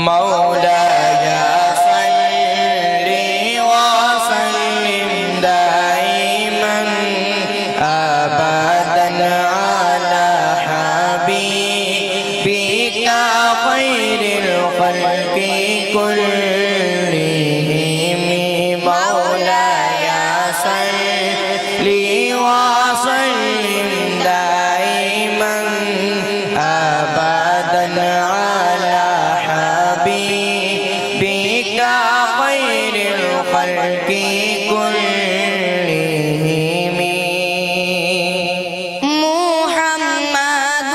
مولاي صل وسلم دائما أبدا على حبيبك خير الخلق كلهم مولاي صل وسلم دائما أبدا على حبيبك خير الخلق كلهم محمد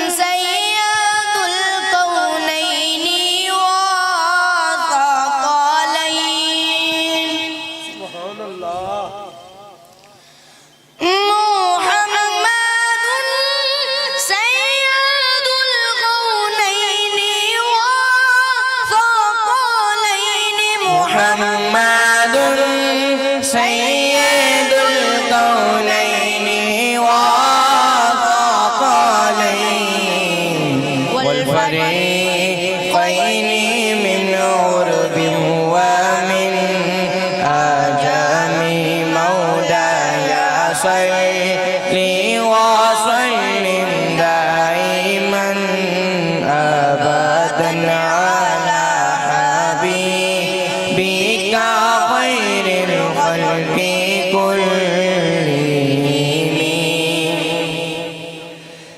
سيد الكونين والثقلين سبحان اللہ محمد سيد الكونين والثقلين محمد سيد الكونين والثقلين والفريقين من عرب ومن آجام مولاي صل وسلم دائما أبدا على حبيبك خير الخلق كلهم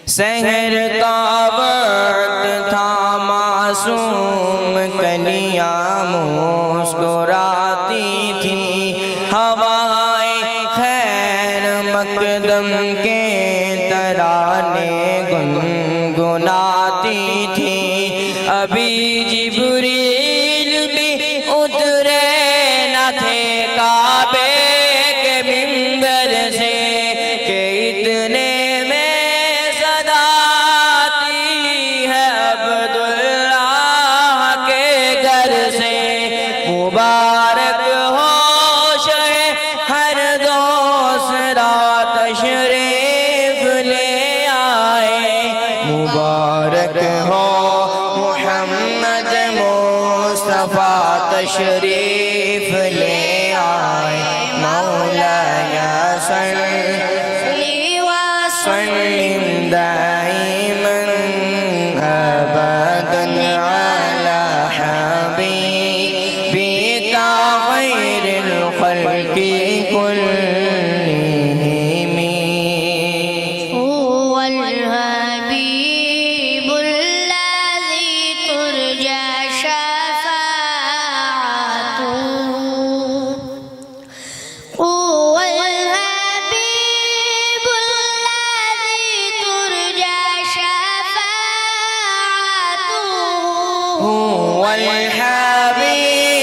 سحر کا وقت تھا معصوم کلیاں مسکراتی تھی ہوائیں خیر مقدم کے ترانے گنگناتی تھی ابھی جبریل بھی اترے نہ تھے کعبے کے منبر سے کہ اتنے میں صدا آتی ہے عبداللہ کے گھر سے مبارک ہو شہ ہر دوسرا تشریف لے آئے مبارک ہو محمد مصطفیٰ تشریف لے آئے مولاي صل وسلم دائما أبدا على حبيبك خير الخلق كلهم هو الحبيب الذي ترجى شفاعته هو الحبيب الذي ترجى شفاعته هو الحبيب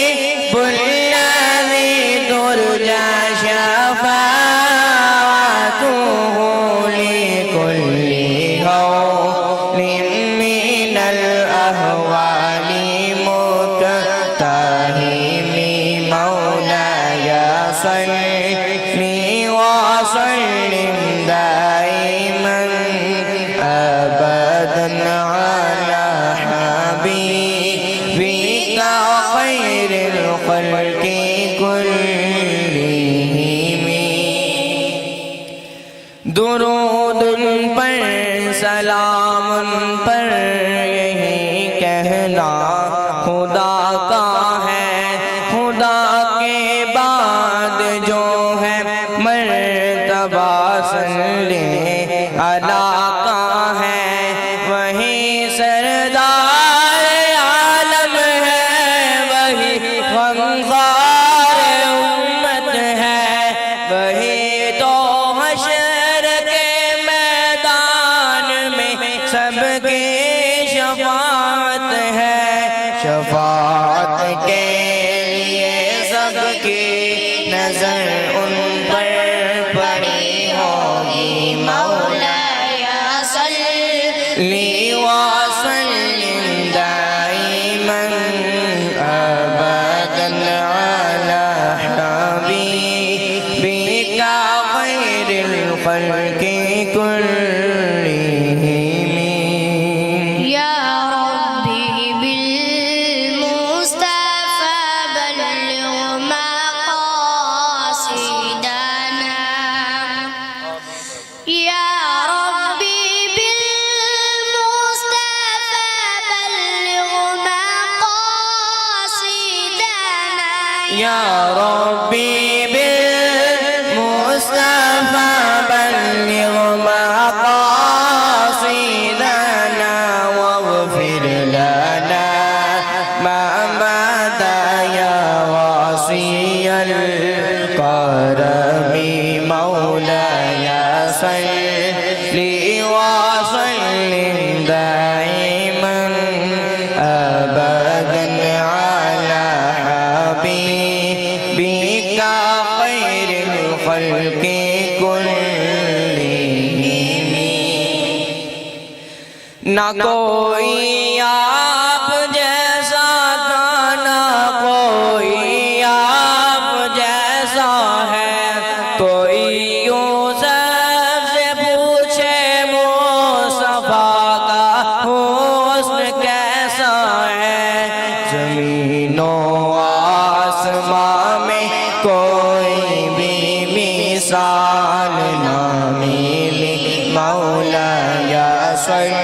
الذي ترجى شفاعته لكل هول من الأهوال مكتهم مولاي صل وسلم دائما أبدا على حبيبك خير الخلق كلهم درود پر سلام پر یہی کہنا خدا کا ہے خدا کے بعد جو ہے مرتبہ صلی اللہ کا ہے وہی سردار عالم ہے وہی فنکار امت ہے وہی تو حشر کے میدان میں سب کی شفاعت ہے شفاعت کے لیے سب کی نظر ان پر پڑی ہوگی مولاي صل وسلم دائما أبدا على حبيبك خير الخلق كلهم يا ربي یا ربی بالمصطفى بلغ مقاصدنا واغفر لنا ما مضى يا وصي الكرم مولاي صل وسلم دائما ابدا على حبيبك خير الخلق كلهم نہ کوئی آپ جیسا تھا نہ کوئی آپ جیسا ہے کوئی یوسف سے پوچھے مصطفیٰ کا حسن کیسا ہے زمین و آسمان میں کوئی بھی مثال نہ ملی مولایا صلی